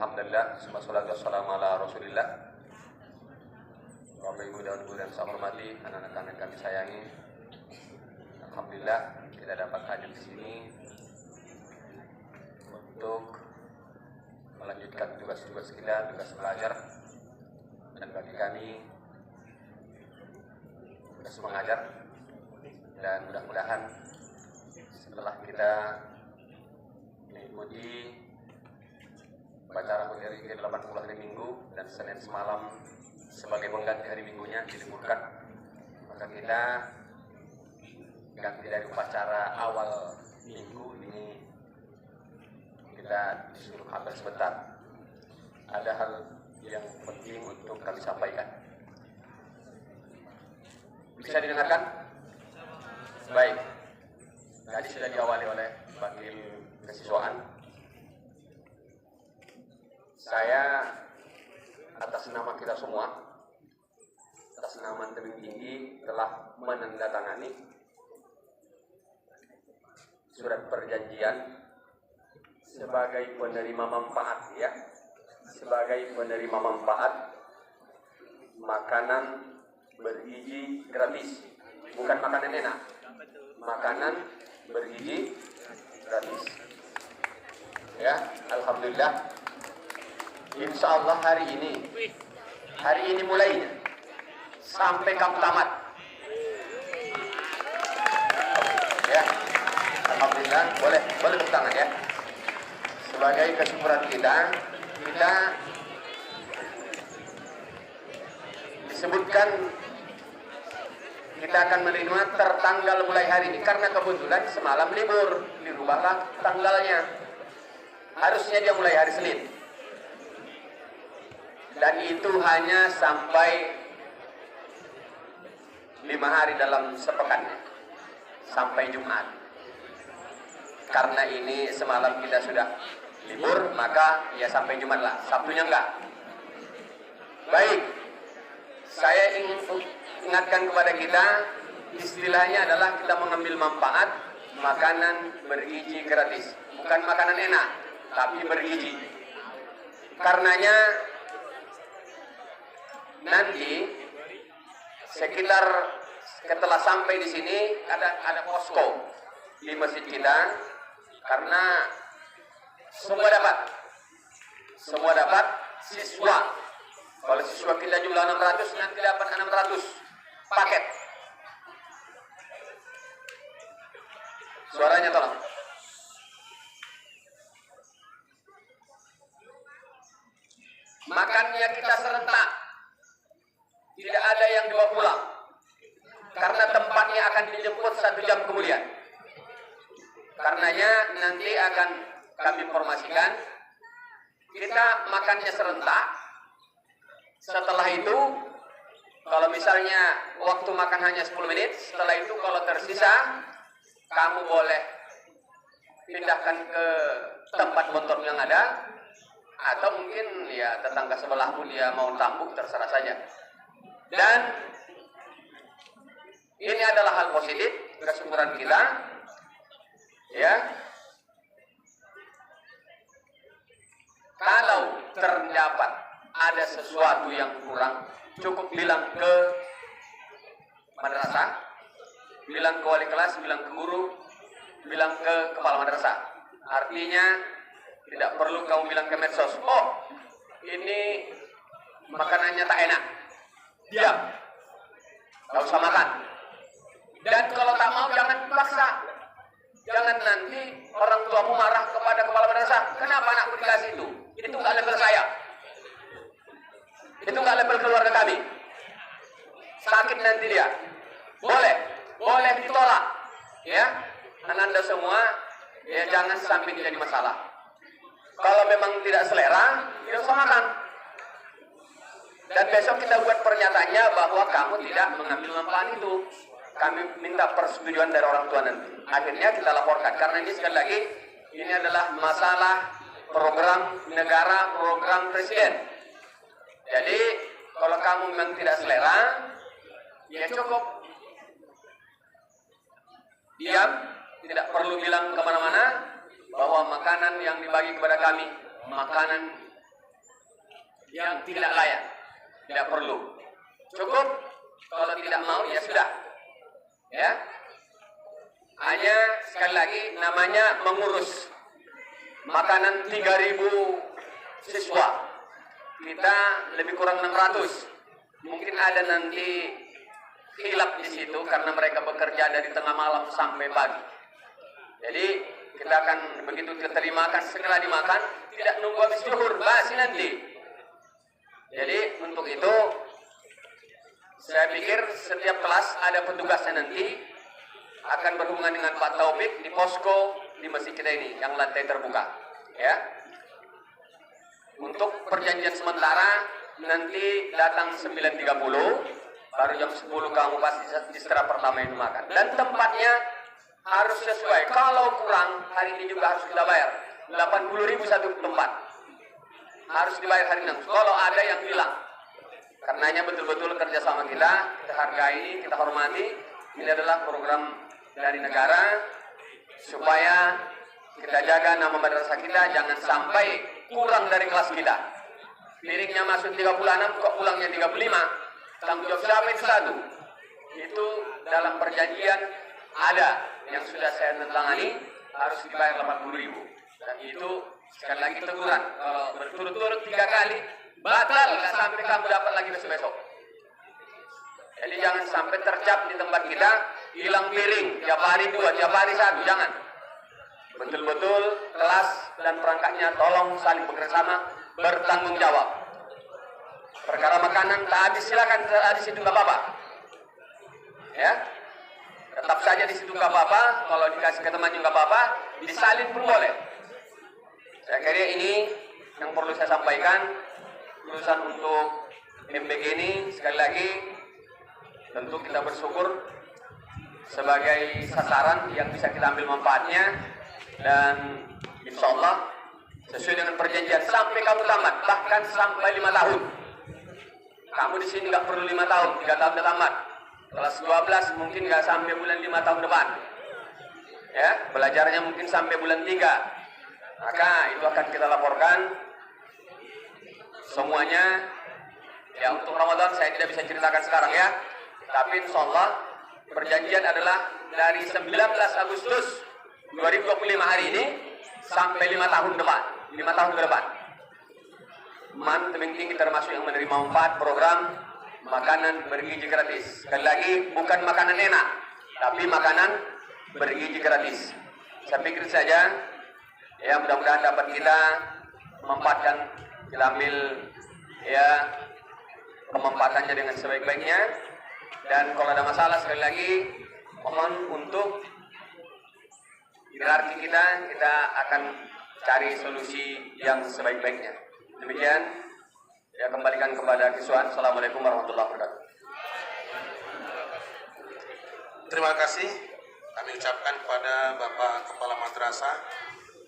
Alhamdulillah, wassalatu wassalamu ala Rasulillah. Bapak Ibu dan Ibu yang saya hormati, anak-anak yang kami sayangi. Alhamdulillah kita dapat hadir di sini untuk melanjutkan tugas-tugas kita, tugas belajar, dan bagi kami tugas mengajar. Dan mudah-mudahan setelah kita mengikuti upacara hari ke-80 hari Minggu dan Senin semalam sebagai pengganti hari Minggunya diliburkan, maka kita ganti dari upacara awal Minggu ini kita disuruh hampir sebentar. Ada hal yang penting untuk kami sampaikan. Bisa didengarkan? Baik. Tadi sudah diawali oleh Wakil Kesiswaan. Saya atas nama kita semua, atas nama Tebing Tinggi telah menandatangani surat perjanjian sebagai penerima manfaat, ya, sebagai penerima manfaat makanan bergizi gratis, bukan makanan enak, makanan bergizi gratis. Ya, alhamdulillah. Insya Allah hari ini mulainya sampai kamu tamat. Ya, alhamdulillah, boleh tepuk tangan ya. Sebagai kesyukuran kita disebutkan kita akan menerima tertanggal mulai hari ini karena kebetulan semalam libur, dirubahlah tanggalnya. Harusnya dia mulai hari Senin. Dan itu hanya sampai 5 hari dalam sepekannya, sampai Jumat. Karena ini semalam kita sudah libur, maka ya sampai Jumat lah, Sabtunya enggak. Baik, saya ingin ingatkan kepada kita, istilahnya adalah kita mengambil manfaat makanan bergizi gratis. Bukan makanan enak, tapi bergizi. Karenanya nanti sekitar setelah sampai di sini ada posko di masjid kita, karena semua dapat siswa. Kalau siswa kita jumlah 600, nanti dapat 600 paket. Suaranya tolong. Makannya kita serentak. Tidak ada yang dibawa pulang, karena tempatnya akan dijemput 1 jam kemudian. Karenanya nanti akan kami informasikan, kita makannya serentak. Setelah itu, kalau misalnya waktu makan hanya 10 menit, setelah itu kalau tersisa, kamu boleh pindahkan ke tempat motor yang ada, atau mungkin ya tetangga sebelahmu dia mau tambuk, terserah saja. Dan ini adalah hal positif, kesyukuran kita, ya. Kalau terdapat ada sesuatu yang kurang, cukup bilang ke madrasah, bilang ke wali kelas, bilang ke guru, bilang ke kepala madrasah. Artinya tidak perlu kamu bilang ke medsos, oh ini makanannya tak enak, diam, gak usah makan. Dan kalau tak mau jangan paksa. Jangan nanti orang tuamu marah kepada kepala madrasah, kenapa anakku dikasih itu? Itu gak level saya, itu gak level keluarga kami, sakit nanti dia. Boleh ditolak, ya. Anda semua, ya jangan sampai jadi masalah. Kalau memang tidak selera, tidak usah makan. Dan besok kita buat pernyataannya bahwa kamu tidak mengambil manfaat itu. Kami minta persetujuan dari orang tua nanti. Akhirnya kita laporkan. Karena ini sekali lagi, ini adalah masalah program negara, program presiden. Jadi kalau kamu memang tidak selera, ya cukup diam, tidak perlu bilang kemana-mana bahwa makanan yang dibagi kepada kami makanan yang tidak layak. Tidak perlu. Cukup kalau tidak mau ya sudah. Ya. Hanya sekali lagi namanya mengurus makanan 3.000 siswa. Kita lebih kurang 600. Mungkin ada nanti khilaf di situ karena mereka bekerja dari tengah malam sampai pagi. Jadi kita akan begitu terimakan segera dimakan, tidak nunggu habis zuhur, basi nanti. Jadi untuk itu saya pikir setiap kelas ada petugasnya nanti akan berhubungan dengan Pak Taufik di posko di masjid kita ini yang lantai terbuka. Ya. Untuk perjanjian sementara nanti datang 9.30, baru jam 10 kamu pasti di setelah pertama itu makan. Dan tempatnya harus sesuai. Kalau kurang hari ini juga harus kita bayar 80.000 satu tempat. Harus dibayar hari ini. Kalau ada yang bilang, karenanya betul-betul kerjasama kita hargai ini, kita hormati. Ini adalah program dari negara supaya kita jaga nama madrasah kita, jangan sampai kurang dari kelas kita. Piringnya masuk 36, kok pulangnya 35. Tanggung jawab siapa itu satu. Itu dalam perjanjian ada yang sudah saya tangani, harus dibayar 80.000. Dan itu sekali lagi teguran. Kalau berturut-turut 3 kali, batal, nggak sampai kamu dapat lagi besok-besok. Jadi jangan sampai tercap di tempat kita, hilang piring, tiap hari 2, tiap hari 1, jangan. Betul-betul kelas dan perangkatnya tolong saling bekerjasama, bertanggung jawab. Perkara makanan tak habis, silakan habis itu nggak apa-apa. Ya, tetap saja di situ nggak apa-apa. Kalau dikasih ke teman juga nggak apa-apa, disalin pun boleh. Saya kira ini yang perlu saya sampaikan. Urusan untuk MBG ini sekali lagi tentu kita bersyukur sebagai sasaran yang bisa kita ambil manfaatnya, dan insya Allah sesuai dengan perjanjian sampai kamu tamat, bahkan sampai 5 tahun. Kamu di sini nggak perlu 5 tahun, 3 tahun udah tamat. Kelas 12 mungkin nggak sampai bulan 5 tahun depan. Ya, belajarnya mungkin sampai bulan 3. Maka itu akan kita laporkan semuanya. Ya, untuk Ramadan saya tidak bisa ceritakan sekarang ya. Tapi insya Allah perjanjian adalah dari 19 Agustus 2025 hari ini sampai 5 tahun depan, 5 tahun ke depan. Man tinggi termasuk yang menerima manfaat program makanan bergizi gratis. Sekali lagi bukan makanan enak, tapi makanan bergizi gratis. Saya pikir saja ya, mudah-mudahan dapat kita memanfaatkan, kita ambil ya pemanfaatannya dengan sebaik-baiknya. Dan kalau ada masalah sekali lagi mohon untuk hierarki kita akan cari solusi yang sebaik-baiknya. Demikian, ya kembalikan kepada Kiswan. Assalamualaikum warahmatullahi wabarakatuh. Terima kasih kami ucapkan kepada Bapak Kepala Madrasah